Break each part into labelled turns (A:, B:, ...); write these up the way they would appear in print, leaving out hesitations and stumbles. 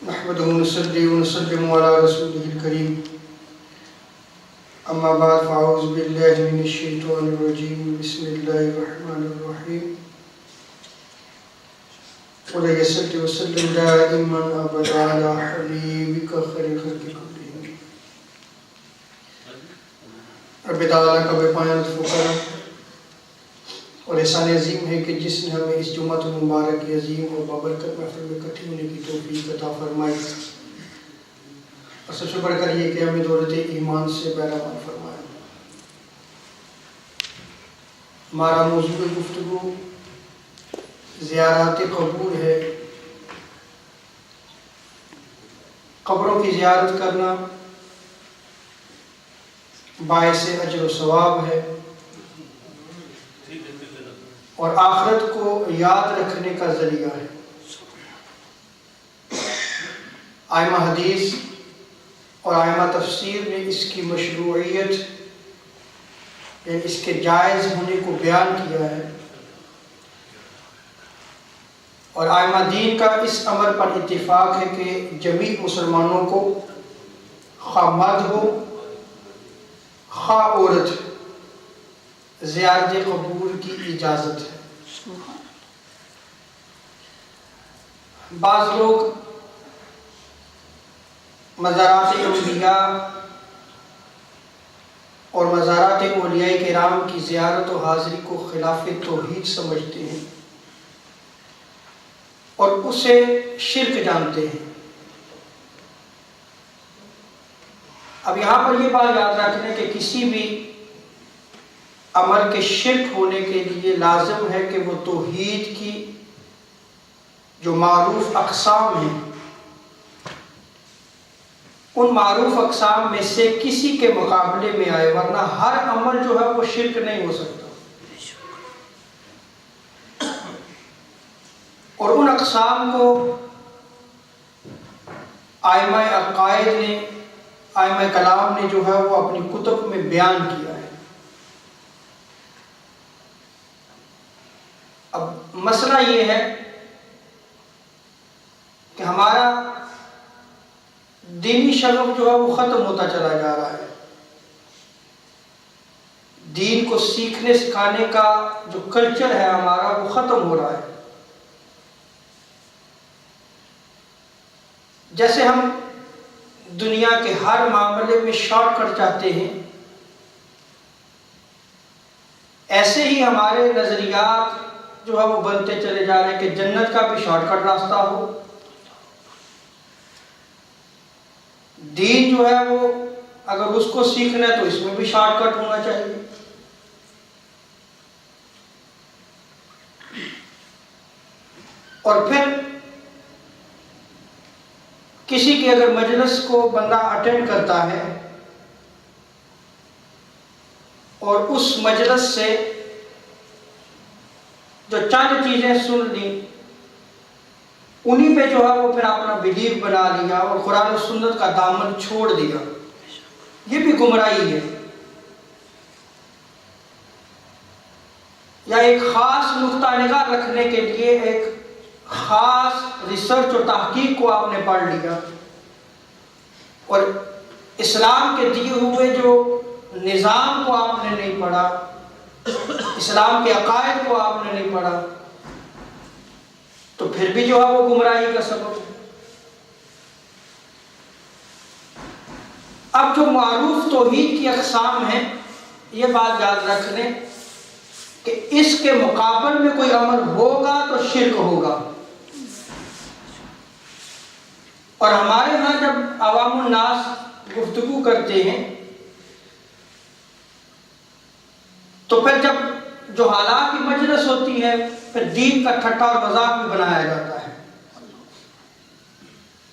A: نحمده ونصلي ونسلم على رسوله الكريم أما بعد فأعوذ بالله من الشيطان الرجيم بسم الله الرحمن الرحيم وليصل وسلم دائما أبدا على حبيبك خير الخلق كلهم رب تعالیٰ کا بے پایہ لطف و کرم اور احسان عظیم ہے کہ جس نے ہمیں اس جمعۃ المبارک کی عظیم اور بابرکت محفل میں اکٹھے ہونے کی توفیق عطا فرمائی، اور سب سے بڑھ کر یہ کہ ہمیں دولت ایمان سے بہرہمند فرمایا۔ ہمارا موضوع گفتگو زیارات قبور ہے۔ قبروں کی زیارت کرنا باعث اجر و ثواب ہے اور آخرت کو یاد رکھنے کا ذریعہ ہے۔ آئمہ حدیث اور آئمہ تفسیر نے اس کی مشروعیت یعنی اس کے جائز ہونے کو بیان کیا ہے، اور آئمہ دین کا اس امر پر اتفاق ہے کہ جمیع مسلمانوں کو خواہ مرد ہو خواہ عورت زیارت قبور کی اجازت ہے۔ بعض لوگ مزارات انبیاء اور مزارات اولیاء کرام کی زیارت و حاضری کو خلاف توحید سمجھتے ہیں اور اسے شرک جانتے ہیں۔ اب یہاں پر یہ بات یاد رکھنے کہ کسی بھی عمل کے شرک ہونے کے لیے لازم ہے کہ وہ توحید کی جو معروف اقسام ہیں ان معروف اقسام میں سے کسی کے مقابلے میں آئے، ورنہ ہر عمل جو ہے وہ شرک نہیں ہو سکتا۔ اور ان اقسام کو آئمہ عقائد نے، آئمہ کلام نے جو ہے وہ اپنی کتب میں بیان کیا ہے۔ اب مسئلہ یہ ہے کہ ہمارا دینی شغف جو ہے وہ ختم ہوتا چلا جا رہا ہے۔ دین کو سیکھنے سکھانے کا جو کلچر ہے ہمارا وہ ختم ہو رہا ہے۔ جیسے ہم دنیا کے ہر معاملے میں شارٹ کٹ چاہتے ہیں، ایسے ہی ہمارے نظریات جو ہے وہ بنتے چلے جا رہے ہیں کہ جنت کا بھی شارٹ کٹ راستہ ہو، دین جو ہے وہ اگر اس کو سیکھنا ہے تو اس میں بھی شارٹ کٹ ہونا چاہیے۔ اور پھر کسی کی اگر مجلس کو بندہ اٹینڈ کرتا ہے اور اس مجلس سے جو چند چیزیں سن لی انہی پہ جو ہے وہ پھر اپنا بلیف بنا لیا اور قرآن و سنت کا دامن چھوڑ دیا، یہ بھی گمراہی ہے۔ یا ایک خاص نقطہ نگاہ رکھنے کے لیے ایک خاص ریسرچ اور تحقیق کو آپ نے پڑھ لیا اور اسلام کے دیے ہوئے جو نظام کو آپ نے نہیں پڑھا، اسلام کے عقائد کو آپ نے نہیں پڑھا، تو پھر بھی جو ہے وہ گمراہی کا سبب ہے۔ اب جو معروف توحید کی اقسام ہیں یہ بات یاد رکھ لیں کہ اس کے مقابل میں کوئی عمل ہوگا تو شرک ہوگا۔ اور ہمارے ہاں جب عوام الناس گفتگو کرتے ہیں تو پھر جب جو حالات کی مجلس ہوتی ہے پھر دین کا ٹھٹا اور مذاق بھی بنایا جاتا ہے۔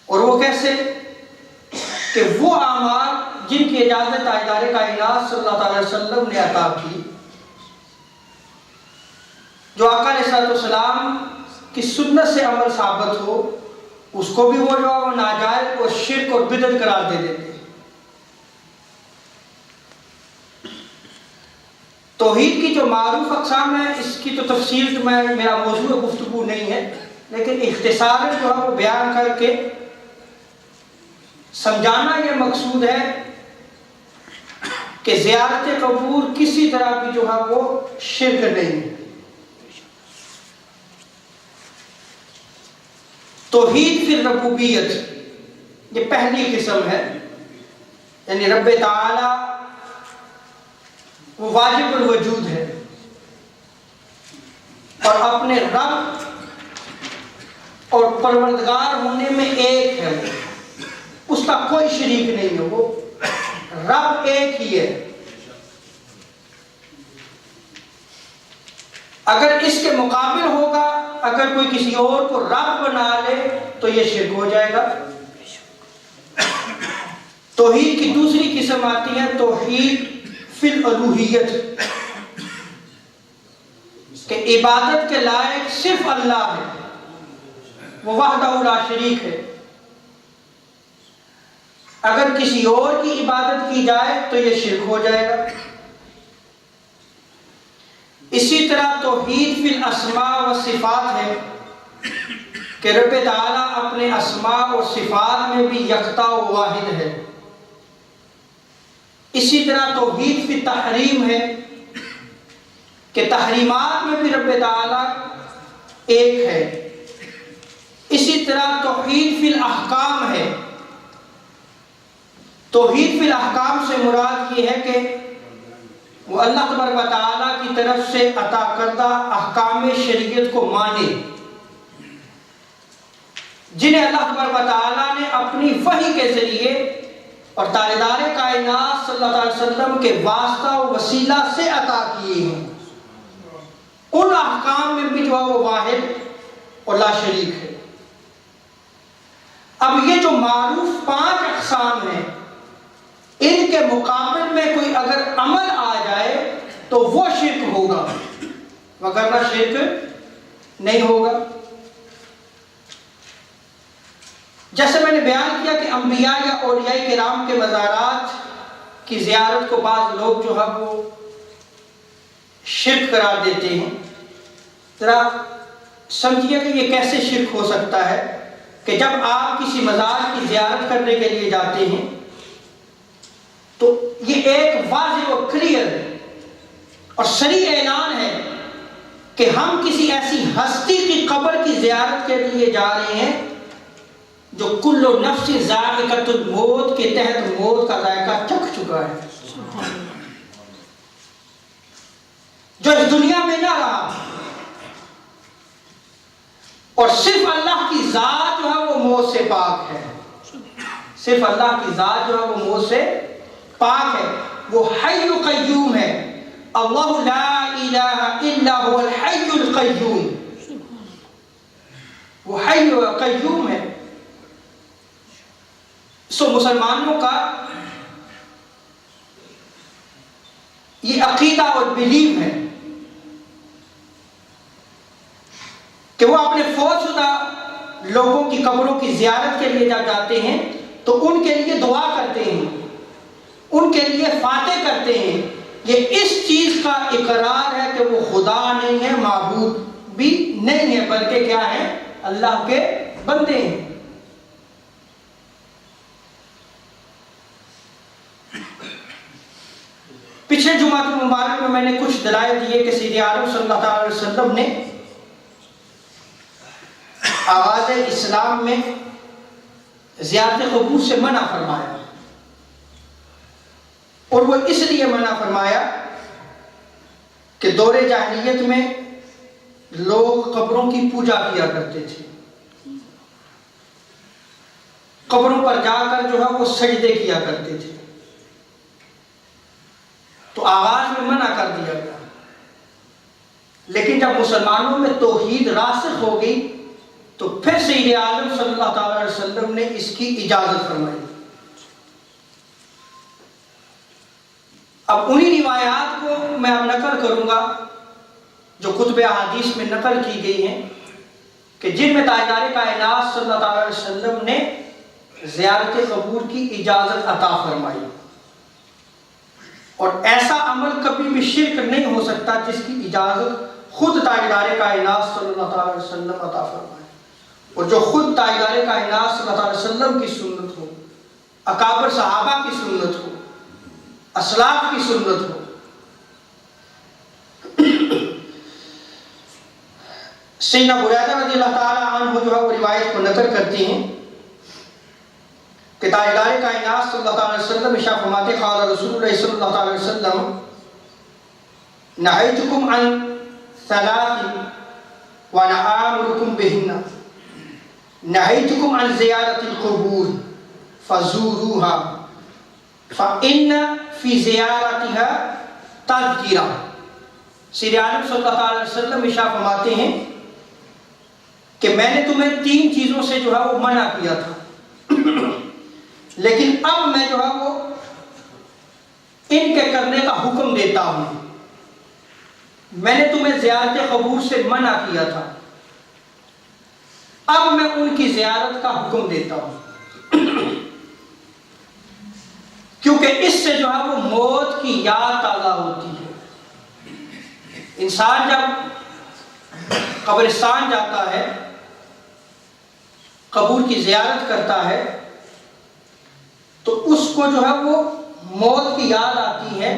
A: اور وہ کیسے کہ وہ اعمال جن کی اجازت تاجدار کائنات صلی اللہ علیہ وسلم نے عطا کی، جو آقا علیہ السلام کی سنت سے عمل ثابت ہو، اس کو بھی وہ جو ہے وہ ناجائز اور شرک اور بدعت قرار دے دیتے ہیں۔ توحید کی جو معروف اقسام ہیں اس کی تو تفصیل میرا موضوع گفتگو نہیں ہے، لیکن اختصاراً جو ہے وہ بیان کر کے سمجھانا یہ مقصود ہے کہ زیارت قبور کسی طرح کی جو ہے وہ شرک نہیں ہے۔ توحید فی الربوبیت یہ پہلی قسم ہے، یعنی رب تعالی وہ واجب الوجود ہے اور اپنے رب اور پروردگار ہونے میں ایک ہے، وہ اس کا کوئی شریک نہیں ہے، وہ رب ایک ہی ہے۔ اگر اس کے مقابل ہوگا، اگر کوئی کسی اور کو رب بنا لے تو یہ شرک ہو جائے گا۔ توحید کی دوسری قسم آتی ہے توحید فی الالوہیت، کہ عبادت کے لائق صرف اللہ ہے، وہ وحدہ لا شریک ہے۔ اگر کسی اور کی عبادت کی جائے تو یہ شرک ہو جائے گا۔ اسی طرح توحید فی الاسماء و صفات ہے کہ رب تعالیٰ اپنے اسماء اور صفات میں بھی یکتا و واحد ہے۔ اسی طرح توحید فی تحریم ہے کہ تحریمات میں بھی رب تعالیٰ ایک ہے۔ اسی طرح توحید فی الاحکام ہے۔ توحید فی الاحکام سے مراد یہ ہے کہ وہ اللہ تبارک و تعالیٰ کی طرف سے عطا کردہ احکام شریعت کو مانے، جنہیں اللہ تبارک و تعالیٰ نے اپنی وحی کے ذریعے اور تاجدار کائنات صلی اللہ علیہ وسلم کے واسطہ و وسیلہ سے عطا کیے ہیں۔ ان احکام میں بھی جو ہے وہ واحد اور لا شریک ہے۔ اب یہ جو معروف 5 اقسام ہیں، ان کے مقابل میں کوئی اگر عمل آ جائے تو وہ شرک ہوگا، وگرنہ شرک نہیں ہوگا۔ جیسے میں نے بیان کیا کہ انبیاء یا اولیاء کرام کے مزارات کی زیارت کو بعض لوگ جو ہے وہ شرک قرار دیتے ہیں۔ ذرا سمجھیے کہ یہ کیسے شرک ہو سکتا ہے کہ جب آپ کسی مزار کی زیارت کرنے کے لیے جاتے ہیں تو یہ ایک واضح اور کلیئر اور صریح اعلان ہے کہ ہم کسی ایسی ہستی کی قبر کی زیارت کے لیے جا رہے ہیں جو کل نفس ذائقۃ الموت کے تحت موت کا ذائقہ چکھ چکا ہے، جو اس دنیا میں نہ رہا، اور صرف اللہ کی ذات جو ہے وہ موت سے پاک ہے۔ صرف اللہ کی ذات جو ہے وہ موت سے پاک ہے، وہ حی قیوم ہے۔ اللہ لا الہ الا هو الحی القیوم، وہ حی قیوم ہے۔ سو مسلمانوں کا یہ عقیدہ اور بلیف ہے کہ وہ اپنے فوت شدہ لوگوں کی قبروں کی زیارت کے لیے جب جاتے ہیں تو ان کے لیے دعا کرتے ہیں، ان کے لیے فاتح کرتے ہیں۔ یہ اس چیز کا اقرار ہے کہ وہ خدا نہیں ہے، معبود بھی نہیں ہے، بلکہ کیا ہے؟ اللہ کے بندے ہیں۔ پچھلے جمعہ مبارک میں نے کچھ دلائل دیے کہ سید عالم صلی اللہ علیہ وسلم نے آغاز اسلام میں زیارت قبور سے منع فرمایا، اور وہ اس لیے منع فرمایا کہ دور جاہلیت میں لوگ قبروں کی پوجا کیا کرتے تھے، قبروں پر جا کر جو ہے وہ سجدے کیا کرتے تھے، تو آغاز میں منع کر دیا گیا۔ لیکن جب مسلمانوں میں توحید راسخ ہو گئی تو پھر سید عالم صلی اللہ تعالی علیہ وسلم نے اس کی اجازت فرمائی۔ اب انہی روایات کو میں اب نقل کروں گا جو کتب احادیث میں نقل کی گئی ہیں کہ جن میں تاجدار کائنات صلی اللہ علیہ وسلم نے زیارت قبور کی اجازت عطا فرمائی، اور ایسا عمل کبھی بھی شرک نہیں ہو سکتا جس کی اجازت خود تاجدار کائنات صلی اللہ علیہ وسلم عطا فرمائے، اور جو خود تاجدار کائنات صلی اللہ علیہ وسلم کی سنت ہو اکابر صحابہ کی سنت ہو، اسلاف کی سنت ہو۔ سیدنا بریدہ رضی اللہ تعالیٰ عنہ جو ہے وہ روایت کو نقل کرتے ہیں کہ تاجدار کائنات صلی اللہ علیہ وسلم ارشاد فرماتے قال رسول اللہ صلی اللہ علیہ وسلم نہیتکم عن ثلاث وانا آمرکم بہن، نہیتکم عن زیارت القبور فزوروها فإن فی زیارتها تذکرہ۔ سید عالم صلی اللہ علیہ وسلم ارشاد فرماتے ہیں کہ میں نے تمہیں 3 چیزوں سے جو ہے وہ منع کیا تھا، لیکن اب میں جو ہے وہ ان کے کرنے کا حکم دیتا ہوں۔ میں نے تمہیں زیارت قبور سے منع کیا تھا، اب میں ان کی زیارت کا حکم دیتا ہوں، کیونکہ اس سے جو ہے وہ موت کی یاد تازہ ہوتی ہے۔ انسان جب قبرستان جاتا ہے، قبور کی زیارت کرتا ہے، تو اس کو جو ہے وہ موت کی یاد آتی ہے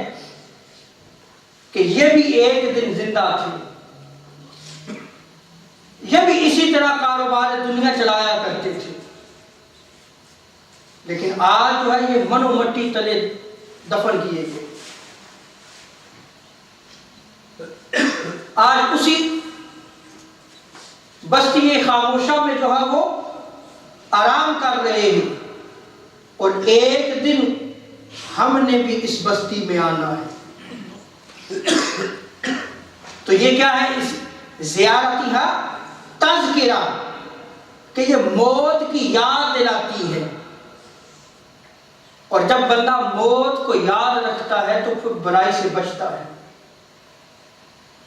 A: کہ یہ بھی ایک دن زندہ تھے، یہ بھی اسی طرح کاروبار دنیا چلایا کرتے تھے، لیکن آج جو ہے یہ من و مٹی تلے دفن کیے گئے۔ آج اسی بستی خاموشہ میں جو ہے وہ آرام کر رہے ہیں، اور ایک دن ہم نے بھی اس بستی میں آنا ہے۔ تو یہ کیا ہے؟ اس زیارتہ تذکرہ، کہ یہ موت کی یاد دلاتی ہے، اور جب بندہ موت کو یاد رکھتا ہے تو پھر برائی سے بچتا ہے،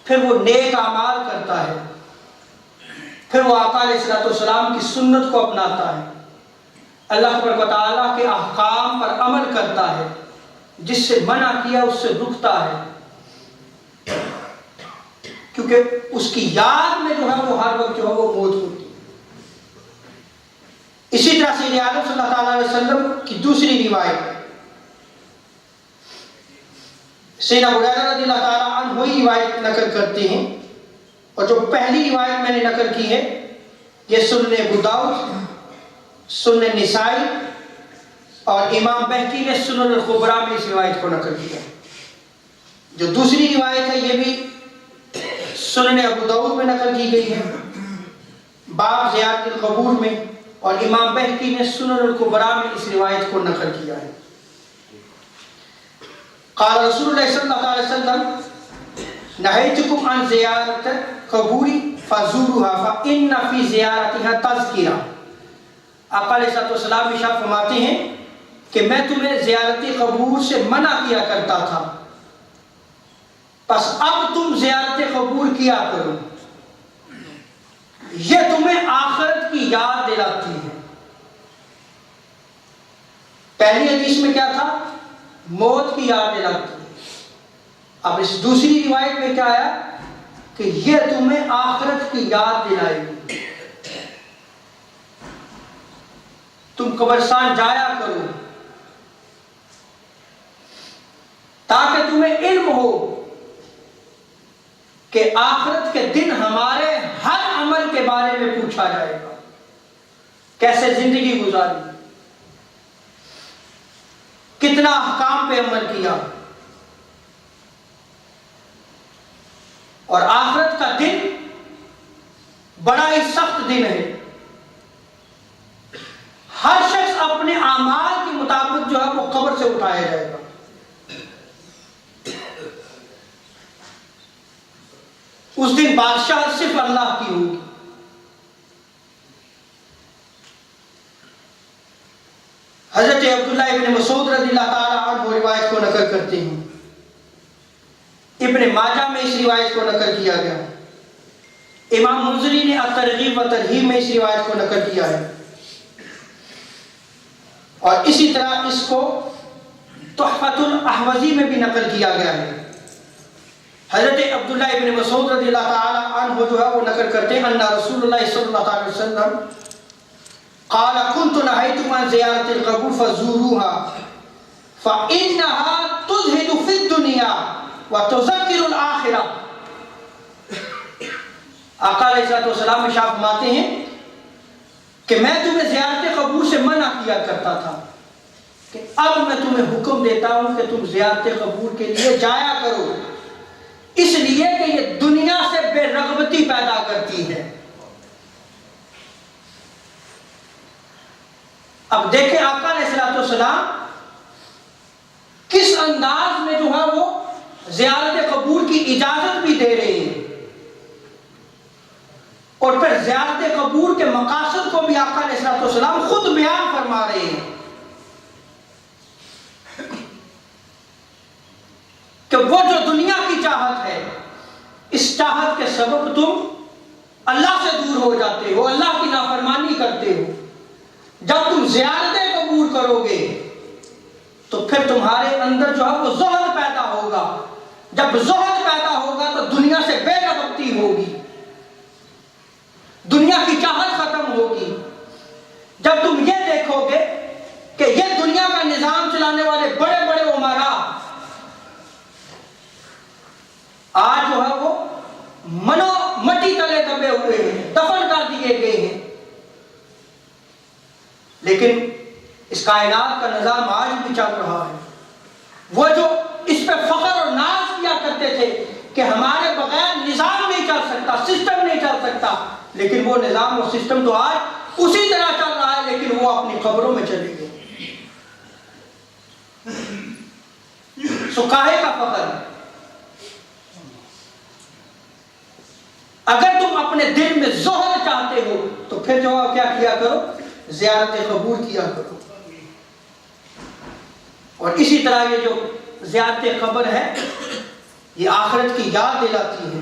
A: پھر وہ نیک اعمال کرتا ہے، پھر وہ آقا علیہ الصلوۃ والسلام کی سنت کو اپناتا ہے، اللہ تبارک و تعالیٰ کے احکام پر عمل کرتا ہے، جس سے منع کیا اس سے رکتا ہے، کیونکہ اس کی یاد میں جو ہے وہ ہر وقت جو ہے وہ موت ہوتی ہے۔ اسی طرح سید عالم صلی اللہ علیہ وسلم کی دوسری روایت سیدنا بریدہ رضی اللہ تعالیٰ عنہ وہی روایت نقل کرتے ہیں، اور جو پہلی روایت میں نے نقل کی ہے یہ سنن ابو داؤد، سنن نسائی اور امام بہقی نے سنن الکبریٰ میں اس روایت کو نقل کیا۔ جو دوسری روایت ہے یہ بھی سنن ابو داؤد میں نقل کی گئی ہے، باب زیارت القبور میں، اور امام بہقی نے سنن الکبریٰ میں اس روایت کو نقل کیا ہے۔ قال رسول اللہ صلی اللہ علیہ وسلم نہیتکم عن زیارت قبور فزوروها فإن فی زیارتها تذکرہ۔ آقا علیہ السلام ارشاد فرماتے ہیں کہ میں تمہیں زیارت قبور سے منع کیا کرتا تھا، بس اب تم زیارت قبور کیا کرو، یہ تمہیں آخرت کی یاد دلاتی ہے۔ پہلی حدیث میں کیا تھا؟ موت کی یاد دلاتی ہے۔ اب اس دوسری روایت میں کیا آیا کہ یہ تمہیں آخرت کی یاد دلائے گی، تم قبرستان جایا کرو تاکہ تمہیں علم ہو کہ آخرت کے دن ہمارے ہر عمل کے بارے میں پوچھا جائے گا، کیسے زندگی گزاری، کتنا احکام پہ عمل کیا، اور آخرت کا دن بڑا ہی سخت دن ہے۔ ہر شخص اپنے اعمال کے مطابق جو ہے وہ قبر سے اٹھایا جائے گا۔ اس دن بادشاہ صرف اللہ کی ہوگی۔ حضرت عبداللہ ابن مسعود رضی اللہ تعالیٰ عنہ روایت کو نقل کرتے ہیں، ابن ماجہ میں اس روایت کو نقل کیا گیا، امام منذری نے الترغیب و ترہیب میں اس روایت کو نقل کیا ہے، اور اسی طرح اس کو تحفۃ الاحوذی میں بھی نقل کیا گیا ہے۔ حضرت عبداللہ ابن مسعود رضی اللہ تعالیٰ عنہ جو ہے وہ نقل کرتے ہیں ان رسول اللہ صلی اللہ علیہ وسلم قال كنت نهيتكم عن زيارة القبور فزوروها فإنها تزهد في الدنيا وتذكر الآخرة. آقا علیہ السلام ارشاد فرماتے ہیں کہ میں تمہیں زیارت قبور سے منع کیا کرتا تھا کہ اب میں تمہیں حکم دیتا ہوں کہ تم زیارت قبور کے لیے جایا کرو، اس لیے کہ یہ دنیا سے بے رغبتی پیدا کرتی ہے. اب دیکھیں آقا علیہ السلام کس انداز میں جو ہے وہ زیارت قبور کی اجازت بھی دے رہے ہیں، اور پھر زیارت قبور کے مقاصد کو بھی آقا علیہ السلام خود بیان فرما رہے ہیں کہ وہ جو دنیا کی چاہت ہے، اس چاہت کے سبب تم اللہ سے دور ہو جاتے ہو، اللہ کی نافرمانی کرتے ہو. جب تم زیارت قبور کرو گے تو پھر تمہارے اندر جو ہے وہ زہد پیدا ہوگا. جب زہد پیدا ہوگا تو دنیا سے بے رغبتی ہوگی، دنیا کی چاہت ختم ہوگی. جب تم یہ دیکھو گے کہ یہ دنیا کا نظام چلانے والے بڑے بڑے امراء آج جو ہے وہ مٹی تلے دبے ہوئے ہیں، دفن کر دیے گئے ہیں، لیکن اس کائنات کا نظام آج بھی چل رہا ہے. وہ جو اس پہ فخر اور ناز کیا کرتے تھے کہ ہمارے بغیر نظام نہیں چل سکتا، سسٹم نہیں چل سکتا، لیکن وہ نظام اور سسٹم تو آج اسی طرح چل رہا ہے، لیکن وہ اپنی قبروں میں چلے گئے. سو کاہے کا فخر؟ اگر تم اپنے دل میں زہد چاہتے ہو تو پھر جو کیا کیا کرو، زیارت قبور کیا کرو. اور اسی طرح یہ جو زیارت قبر ہے یہ آخرت کی یاد دلاتی ہے.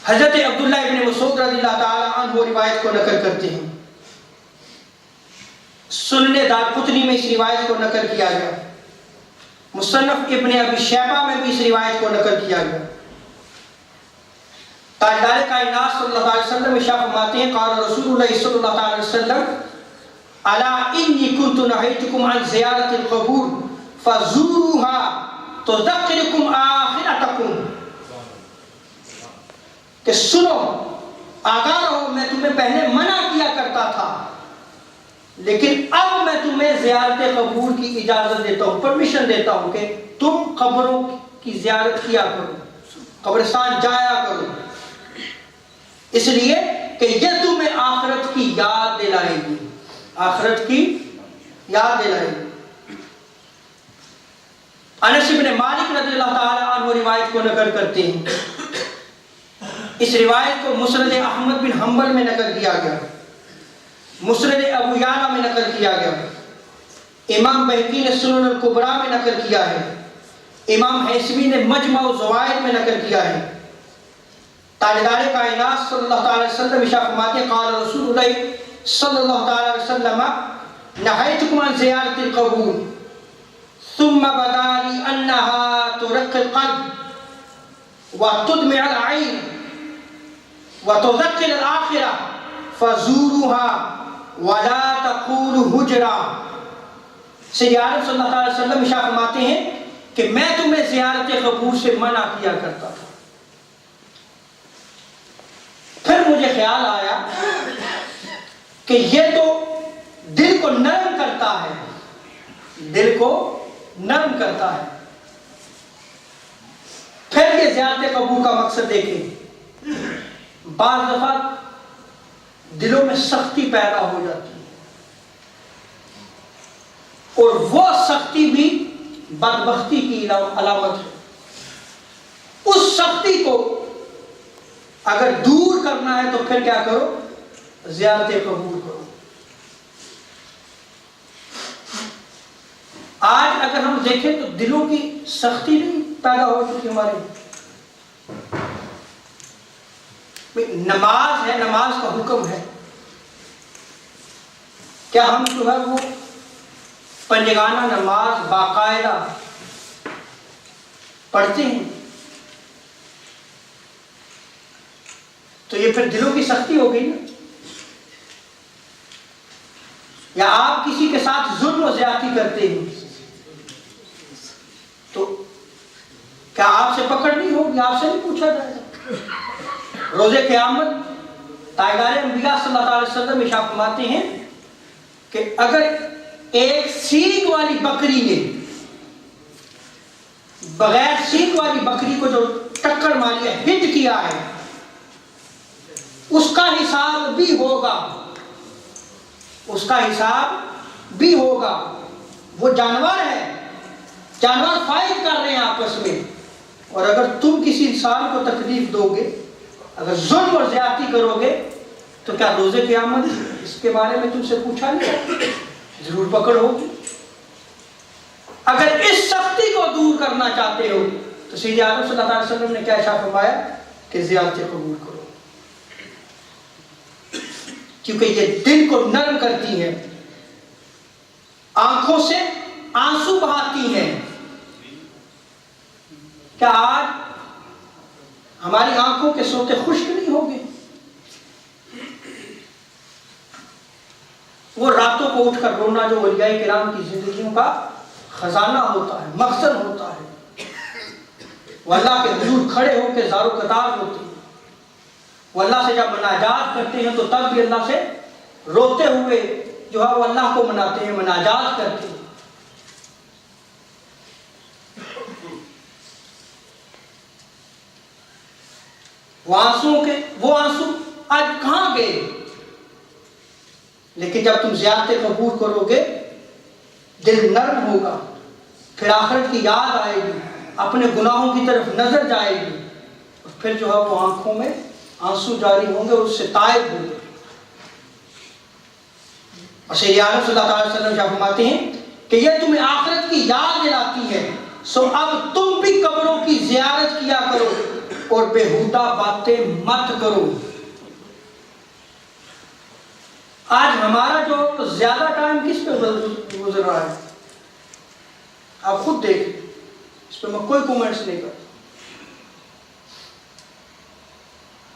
A: حضرت عبداللہ ابن مسعود رضی اللہ تعالی عنہ روایت کو نقل کرتے ہیں. سنن دارقطنی میں اس روایت کو نقل کیا گیا، مصنف ابن ابی شیبہ میں بھی اس روایت کو نقل کیا گیا. تاجدار کائنات صلی اللہ علیہ وسلم ارشاد فرماتے ہیں قال رسول اللہ صلی اللہ علیہ وسلم الا انی کنت نہیتکم عن زیارت القبور فزوروها تذکرکم آخرتکم. کہ سنو، آگاہ رہو، میں تمہیں پہلے منع کیا کرتا تھا لیکن اب میں تمہیں زیارت قبور کی اجازت دیتا ہوں، پرمیشن دیتا ہوں کہ تم قبروں کی زیارت کیا کرو، قبرستان جایا کرو، اس لیے کہ یہ تمہیں آخرت کی یاد دلائے گی، آخرت کی یاد دلائے گی. انس بن مالک رضی اللہ تعالی عنہ روایت کو نقل کرتے ہیں. اس روایت کو مسند احمد بن حنبل میں نقل کیا گیا، مسند ابو یعلا میں نقل کیا گیا، امام بہقی نے سنن الکبریٰ میں نقل کیا ہے، امام حیثمی نے مجمع الزوائد میں نقل کیا ہے. تاجدار کائنات صلی اللہ تعالی وسلم ارشاد فرماتے ہیں قال رسول اللہ صلی اللہ تعالی وسلم نہیتکم عن زیارت القبور ثم بدا لی انها ترق القلب وتدمع العین وتذکر الآخرہ فزوروها ولا تقولوا ہجرا. سید عالم صلی اللہ علیہ وسلم ارشاد فرماتے ہیں کہ میں تمہیں زیارت قبور سے منع کیا کرتا تھا، پھر مجھے خیال آیا کہ یہ تو دل کو نرم کرتا ہے، دل کو نرم کرتا ہے. پھر یہ زیارت قبور کا مقصد دیکھیں، بعض دفعہ دلوں میں سختی پیدا ہو جاتی ہے اور وہ سختی بھی بدبختی کی علامت ہے. اس سختی کو اگر دور کرنا ہے تو پھر کیا کرو، زیارت قبور کرو. آج اگر ہم دیکھیں تو دلوں کی سختی نہیں پیدا ہو چکی ہمارے. نماز ہے، نماز کا حکم ہے، کیا ہم جو ہے وہ پنجگانہ نماز باقاعدہ پڑھتے ہیں؟ تو یہ پھر دلوں کی سختی ہو گئی نا. یا آپ کسی کے ساتھ ظلم و زیادتی کرتے ہیں تو کیا آپ سے پکڑ نہیں ہوگی؟ آپ سے نہیں پوچھا جائے گا؟ روز قیامت تاجدار انبیاء صلی اللہ علیہ وسلم ارشاد فرماتے ہیں کہ اگر ایک سینگ والی بکری نے بغیر سینگ والی بکری کو جو ٹکر ماری ہے، ہٹ کیا ہے، اس کا حساب بھی ہوگا، اس کا حساب بھی ہوگا۔ وہ جانور ہے، جانور فائٹ کر رہے ہیں آپس میں، اور اگر تم کسی انسان کو تکلیف دو گے، اگر ظلم اور زیادتی کرو گے، تو کیا روز قیامت اس کے بارے میں تم سے پوچھا نہیں؟ ضرور پکڑ ہوگی۔ اگر اس سختی کو دور کرنا چاہتے ہو تو سید عالم صلی اللہ علیہ وسلم نے کیا ارشاد فرمایا کہ زیارتیں قبول کرو، کیونکہ یہ دل کو نرم کرتی ہے، آنکھوں سے آنسو بہاتی ہیں۔ کیا آج ہماری آنکھوں کے سوتے خشک نہیں ہو گئے؟ وہ راتوں کو اٹھ کر رونا جو اولیاء کرام کی زندگیوں کا خزانہ ہوتا ہے، مخزن ہوتا ہے، وہ اللہ کے حضور کھڑے ہو کے زار و قطار ہوتے ہیں، وہ اللہ سے جب مناجات کرتے ہیں تو تب بھی اللہ سے روتے ہوئے جو ہے وہ اللہ کو مناتے ہیں، مناجات کرتے ہیں۔ وہ آنسو آج کہاں گئے؟ لیکن جب تم زیارتیں قبول کرو گے دل نرم ہوگا، پھر آخرت کی یاد آئے گی، اپنے گناہوں کی طرف نظر جائے گی، اور پھر جو ہے وہ آنکھوں میں آنسو جاری ہوں گے، اس سے تائب ہوں گے۔ اور سید عالم صلی اللہ علیہ وسلم فرماتے ہیں کہ یہ تمہیں آخرت کی یاد دلاتی ہے، سو اب تم بھی قبروں کی زیارت کیا کرو اور بےہودہ باتیں مت کرو۔ آج ہمارا جو زیادہ ٹائم کس پہ گزر رہا ہے آپ خود دیکھیں، اس پہ میں کوئی کومنٹس نہیں کرتا،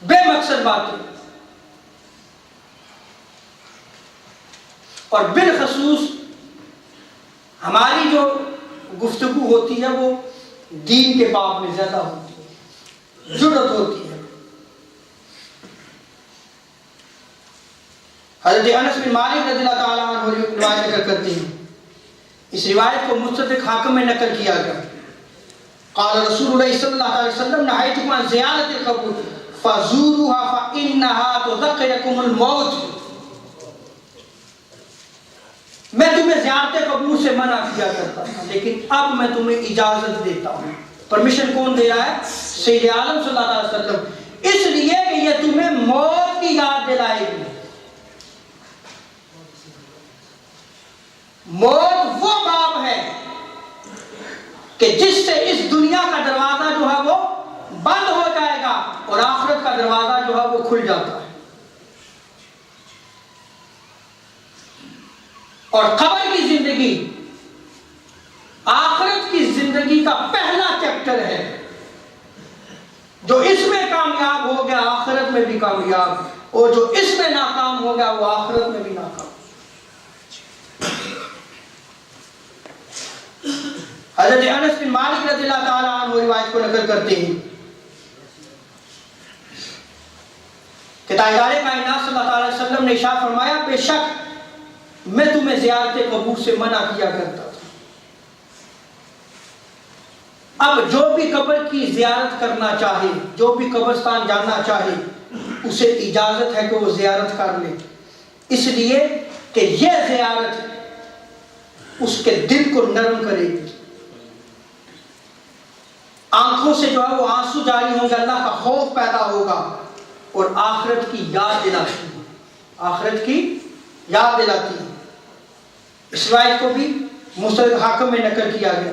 A: بے مقصد باتیں، اور بالخصوص ہماری جو گفتگو ہوتی ہے وہ دین کے باب میں زیادہ ہوتی ہے، جرأت ہوتی ہے۔ حضرت انس بن مالک رضی اللہ تعالیٰ عنہ روایت ذکر کرتے ہیں، اس روایت کو مستدرک حاکم میں نقل کیا گیا، قال رسول اللہ صلی اللہ علیہ وسلم نہیتکم عن زیارت القبور فزوروها فإنها تذکرکم الموت۔ میں تمہیں زیارت قبور سے منع کیا کرتا تھا، لیکن اب میں تمہیں اجازت دیتا ہوں۔ پرمیشن کون دے رہا ہے؟ سید عالم صلی اللہ علیہ وسلم، اس لیے کہ یہ تمہیں موت کی یاد دلائے گی۔ موت وہ باب ہے کہ جس سے اس دنیا کا دروازہ جو ہے وہ بند ہو جائے گا اور آخرت کا دروازہ جو ہے وہ کھل جاتا ہے۔ اور قبر کی زندگی آخرت کی زندگی کا پہلا چیپٹر ہے، جو اس میں کامیاب ہو گیا آخرت میں بھی کامیاب، اور جو اس میں ناکام ہو گیا وہ آخرت میں بھی ناکام۔ حضرت انس بن مالک رضی اللہ تعالیٰ عنہ روایت کو نقل کرتے ہیں کہ تاجدار کائنات صلی اللہ علیہ وسلم نے ارشاد فرمایا بے شک میں تمہیں زیارت قبور سے منع کیا کرتا تھا، اب جو بھی قبر کی زیارت کرنا چاہے، جو بھی قبرستان جانا چاہے، اسے اجازت ہے کہ وہ زیارت کر لے، اس لیے کہ یہ زیارت اس کے دل کو نرم کرے گی، آنکھوں سے جو ہے وہ آنسو جاری ہوں گے، اللہ کا خوف پیدا ہوگا، اور آخرت کی یاد دلاتی ہے، آخرت کی یاد دلاتی ہے۔ اس روایت کو بھی مستدرک حاکم میں نقل کیا گیا۔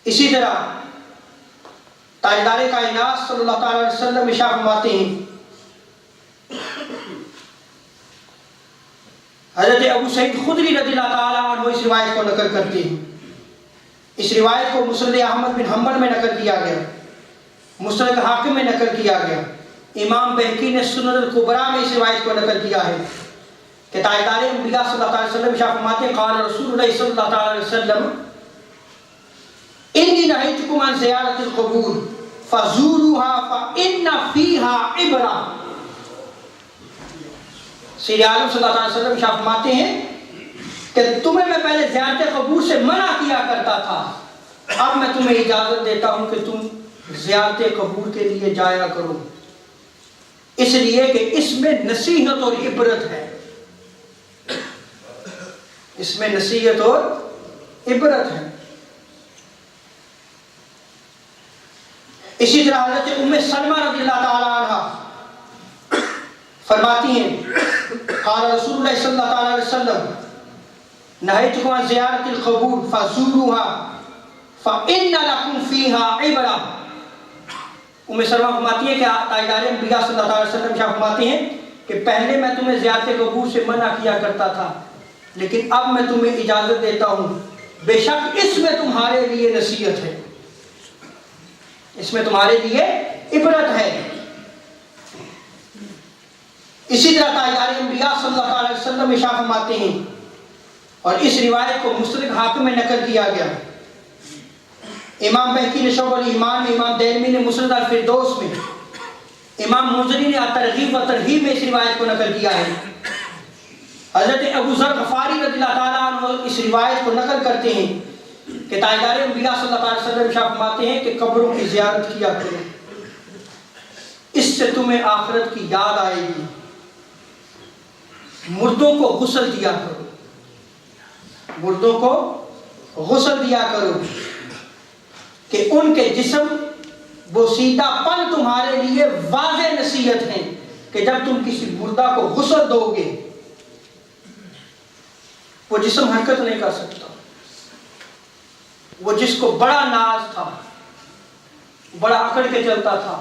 A: اسی طرح تاجدار کائنات صلی اللہ تعالی علیہ وسلم ارشاد فرماتے ہیں، حضرت ابو سعید خدری رضی اللہ تعالیٰ عنہ اس روایت کو نقل کرتے ہیں، اس روایت کو مسند احمد بن حنبل میں نقل کیا گیا، مستدرک حاکم میں نقل کیا گیا، امام بہقی نے سنن الکبریٰ میں اس روایت کو نقل کیا ہے کہ تاجدار انبیاء صلی اللہ علیہ وسلم ارشاد فرماتے ہیں قال رسول اللہ صلی اللہ علیہ وسلم انی نہیتکم عن زیارت القبور فزوروها فإن فیہا عبرہ. سید عالم صلی اللہ علیہ وسلم ارشاد فرماتے ہیں کہ تمہیں میں پہلے زیارت قبور سے منع کیا کرتا تھا، اب میں تمہیں اجازت دیتا ہوں کہ تم زیارت قبور کے لیے جایا کرو، اس لیے کہ اس میں نصیحت اور عبرت ہے. اس میں نصیحت اور عبرت ہے. اسی طرح حضرت ام سلمہ رضی اللہ تعالی عنہ فرماتی ہیں قال رسول اللہ صلی اللہ علیہ وسلم نہیتکم عن زیارت القبور فزوروها فإن لکم فیہا عبرہ. ام سلمہ فرماتی ہیں کہ تاجدار انبیاء صلی اللہ علیہ وسلم فرماتے ہیں کہ پہلے میں تمہیں زیارت قبور سے منع کیا کرتا تھا، لیکن اب میں تمہیں اجازت دیتا ہوں، بے شک اس میں تمہارے لیے نصیحت ہے، اس میں تمہارے لیے عبرت ہے. اسی طرح تاجدار انبیاء صلی اللہ علیہ وسلم ارشاد فرماتے ہیں، اور اس روایت کو مستدرک حاکم میں نقل کیا گیا، امام بہقی نے شعب الایمان میں، امام دارمی نے مسند الفردوس میں، امام منذری نے ترغیب و ترہیب میں اس روایت کو نقل کیا ہے. حضرت ابو ذر غفاری رضی اللہ تعالیٰ عنہ اس روایت کو نقل کرتے ہیں کہ تاجدار انبیاء صلی اللہ علیہ وسلم ارشاد فرماتے ہیں کہ قبروں کی زیارت کیا کرو، اس سے تمہیں آخرت کی یاد آئے گی. مردوں کو غسل دیا کرو، مردوں کو غسل دیا کرو کہ ان کے جسم بوسیدہ پن تمہارے لیے واضح نصیحت ہیں کہ جب تم کسی مردہ کو غسل دو گے وہ جسم حرکت نہیں کر سکتا، وہ جس کو بڑا ناز تھا، بڑا اکڑ کے چلتا تھا،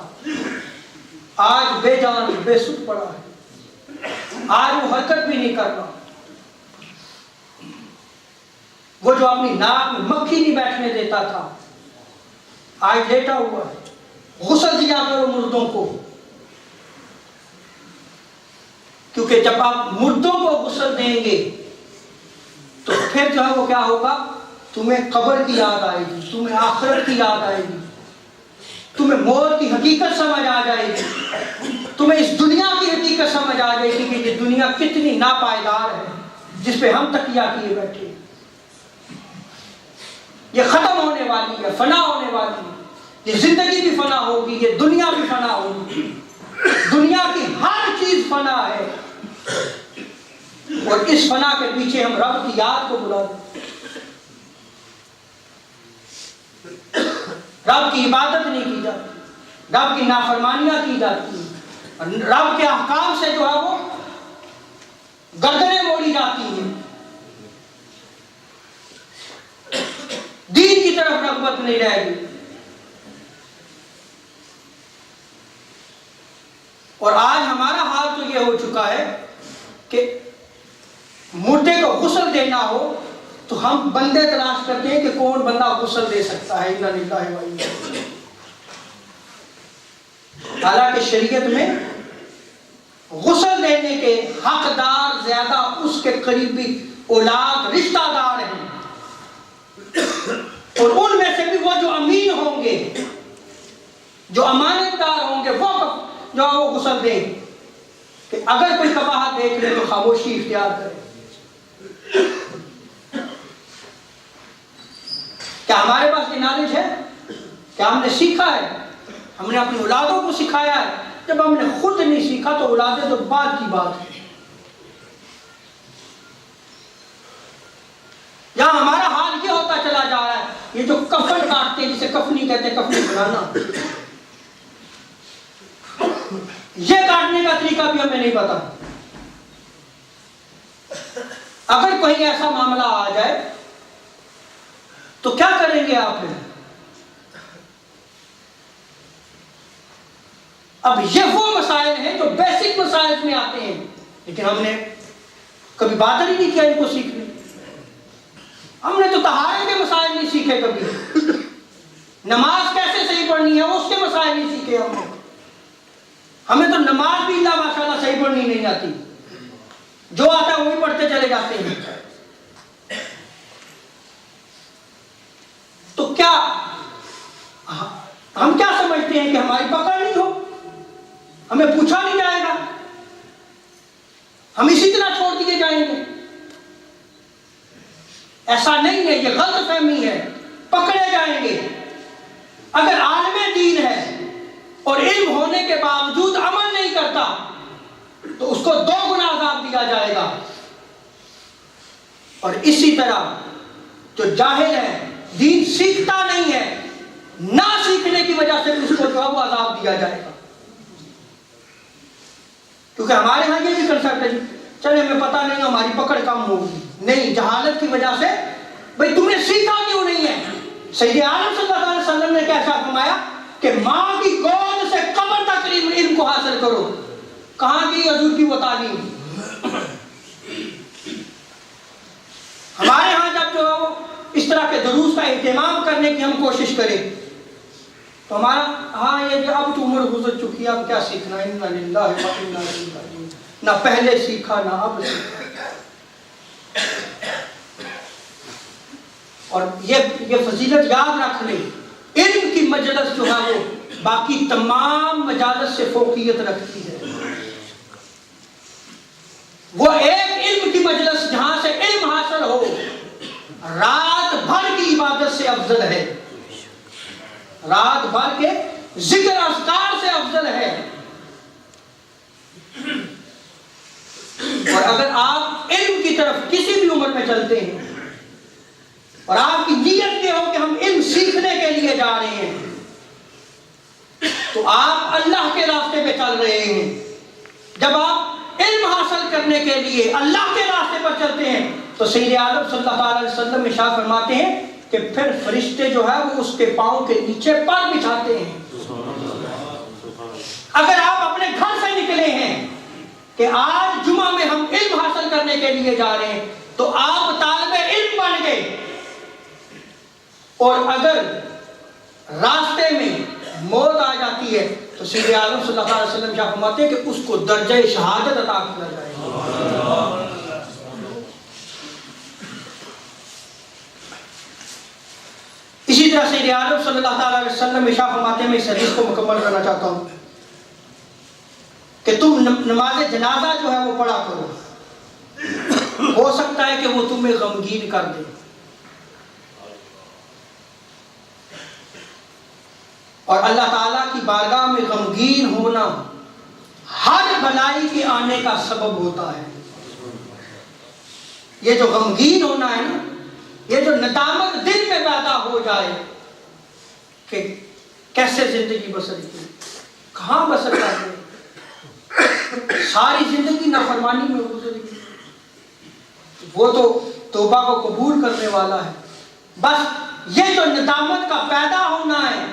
A: آج بے جان بے سود پڑا ہے، آج وہ حرکت بھی نہیں کرنا. وہ جو اپنی ناک میں مکھی نہیں بیٹھنے دیتا تھا آج لیٹا ہوا ہے. غسل دیا کرو مردوں کو، کیونکہ جب آپ مردوں کو غسل دیں گے تو پھر جو ہے وہ کیا ہوگا، تمہیں قبر کی یاد آئے گی، تمہیں آخرت کی یاد آئے گی، تمہیں موت کی حقیقت سمجھ آ جائے گی، تمہیں اس دنیا کی حقیقت سمجھ آ جائے گی کہ یہ دنیا کتنی ناپائیدار ہے جس پہ ہم تکیہ کیے بیٹھے. یہ ختم ہونے والی ہے، فنا ہونے والی ہے، یہ زندگی بھی فنا ہوگی، یہ دنیا بھی فنا ہوگی، دنیا کی ہر چیز فنا ہے، اور اس فنا کے پیچھے ہم رب کی یاد کو بلا دیں، رب کی عبادت نہیں کی جاتی، رب کی نافرمانیاں کی جاتی ہیں، رب کے احکام سے جو ہے وہ گردنیں موڑی جاتی ہیں، دین کی طرف رغبت نہیں رہ گئی. اور آج ہمارا حال تو یہ ہو چکا ہے کہ مردے کو غسل دینا ہو تو ہم بندے تلاش کرتے ہیں کہ کون بندہ غسل دے سکتا ہے. انا للہ و انا الیہ. حالانکہ شریعت میں غسل دینے کے حقدار زیادہ اس کے قریبی اولاد رشتہ دار ہیں، اور ان میں سے بھی وہ جو امین ہوں گے، جو امانت دار ہوں گے، وہ جو وہ غسل دیں کہ اگر کوئی قباحت دیکھ لے تو خاموشی اختیار کرے. کیا ہمارے پاس یہ نالج ہے؟ کیا ہم نے سیکھا ہے؟ ہم نے اپنی اولادوں کو سکھایا ہے؟ جب ہم نے خود نہیں سیکھا تو اولادیں تو بعد کی بات ہے. یہاں ہمارا حال یہ ہوتا چلا جا رہا ہے، یہ جو کفن کاٹتے ہیں، جسے کفنی کہتے ہیں، کفنی بنانا، یہ کاٹنے کا طریقہ بھی ہمیں نہیں پتا. اگر کوئی ایسا معاملہ آ جائے تو کیا کریں گے آپ؟ اب یہ وہ مسائل ہیں جو بیسک مسائل میں آتے ہیں، لیکن ہم نے کبھی بات ہی نہیں کیا ان کو سیکھنے. ہم نے تو طہارت کے مسائل نہیں سیکھے، کبھی نماز کیسے صحیح پڑھنی ہے اس کے مسائل نہیں سیکھے. ہمیں تو نماز بھی اللہ ماشاءاللہ صحیح پڑھنی نہیں آتی. جو آتا ہے وہی پڑھتے چلے جاتے ہیں. تو کیا ہم کیا سمجھتے ہیں کہ ہماری پکڑ نہیں ہو, ہمیں پوچھا نہیں جائے گا, ہم اسی طرح چھوڑ دیے جائیں گے؟ ایسا نہیں ہے, یہ غلط فہمی ہے. پکڑے جائیں گے. اگر عالم دین ہے اور علم ہونے کے باوجود عمل نہیں کرتا تو اس کو 2 گنا عذاب دیا جائے گا. اور اسی طرح جو جاہل ہے, دین سیکھتا نہیں ہے, نہ سیکھنے کی وجہ سے اس کو جو ہے وہ عذاب دیا جائے گا. کیونکہ ہمارے ہاں یہ بھی کنسپٹ ہے, چلے ہمیں پتہ نہیں, ہماری پکڑ کم ہوگی. نہیں, جہالت کی وجہ سے. بھئی تم نے سیکھا کیوں نہیں ہے؟ سید عالم صلی اللہ علیہ وسلم نے کیسا فرمایا کہ ماں کی گود سے قبر تک علم کو حاصل کرو. کہاں کی حضور کی وہ تعلیم؟ ہمارے ہاں جب جو ہے وہ اس طرح کے دروس کا اہتمام کرنے کی ہم کوشش کریں تو ہمارا ہاں یہ کہ اب تو عمر گزر چکی ہے, اب کیا سیکھنا ہے, انا للہ و انا الیہ راجعون. نہ پہلے سیکھا نہ اب سیکھا. اور یہ فضیلت یاد رکھ لیں, علم کی مجلس جو ہے وہ باقی تمام مجالس سے فوقیت رکھتی ہے. وہ ایک علم کی مجلس جہاں سے علم حاصل ہو رات بھر کی عبادت سے افضل ہے, رات بھر کے ذکر اذکار سے افضل ہے. اور اگر آپ علم کی طرف کسی بھی عمر میں چلتے ہیں اور آپ کی نیت یہ ہو کہ ہم علم سیکھنے کے لیے جا رہے ہیں تو آپ اللہ کے راستے پہ چل رہے ہیں. جب آپ علم حاصل کرنے کے لیے اللہ کے راستے پر چلتے ہیں تو سید عالم صلی اللہ علیہ وسلم ارشاد فرماتے ہیں کہ پھر فرشتے جو ہے وہ اس کے پاؤں کے نیچے پر بچھاتے ہیں. اگر آپ اپنے گھر سے نکلے ہیں کہ آج جمعہ میں ہم علم حاصل کرنے کے لیے جا رہے ہیں تو آپ طالب علم بن گئے. اور اگر راستے میں موت آ جاتی ہے تو سید عالم صلی اللہ علیہ وسلم فرماتے ہیں کہ اس کو درجہ شہادت عطا کیا جائے گا. اسی طرح سید عالم صلی اللہ علیہ وسلم فرماتے ہیں, میں اس حدیث کو مکمل کرنا چاہتا ہوں کہ تم نماز جنازہ جو ہے وہ پڑھا کرو, ہو سکتا ہے کہ وہ تمہیں غمگین کر دے. اور اللہ تعالیٰ کی بارگاہ میں غمگین ہونا ہر بلائی کے آنے کا سبب ہوتا ہے. یہ جو غمگین ہونا ہے نا, یہ جو ندامت دل میں پیدا ہو جائے کہ کیسے زندگی بسر کی, کہاں بسر کرتے, ساری زندگی نافرمانی میں گزر گئی. وہ تو توبہ کو قبول کرنے والا ہے. بس یہ جو ندامت کا پیدا ہونا ہے,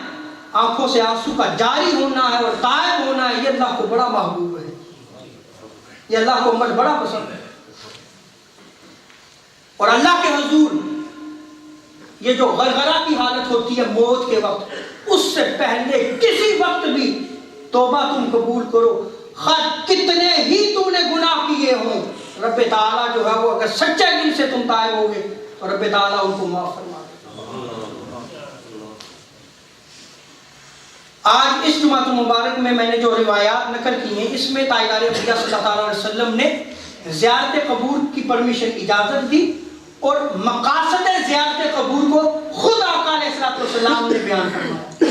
A: آنکھوں سے آنسو کا جاری ہونا ہے اور طائب ہونا ہے, یہ اللہ کو بڑا محبوب ہے, یہ اللہ کو عمل بڑا پسند ہے. اور اللہ کے حضور یہ جو غرغرہ کی حالت ہوتی ہے موت کے وقت, اس سے پہلے کسی وقت بھی توبہ تم قبول کرو, خواہ کتنے ہی تم نے گناہ کیے ہوں, رب تعالیٰ جو ہے وہ اگر سچے دل سے تم طائب ہوگے تو رب تعالیٰ ان کو معاف فرما. آج اس جمعہ مبارک میں نے جو روایات نقل کی ہیں اس میں تاجدار انبیاء صلی اللہ علیہ وسلم نے زیارت قبور کی پرمیشن اجازت دی اور مقاصد زیارت قبور کو خود آقا علیہ الصلوۃ والسلام نے بیان فرمایا.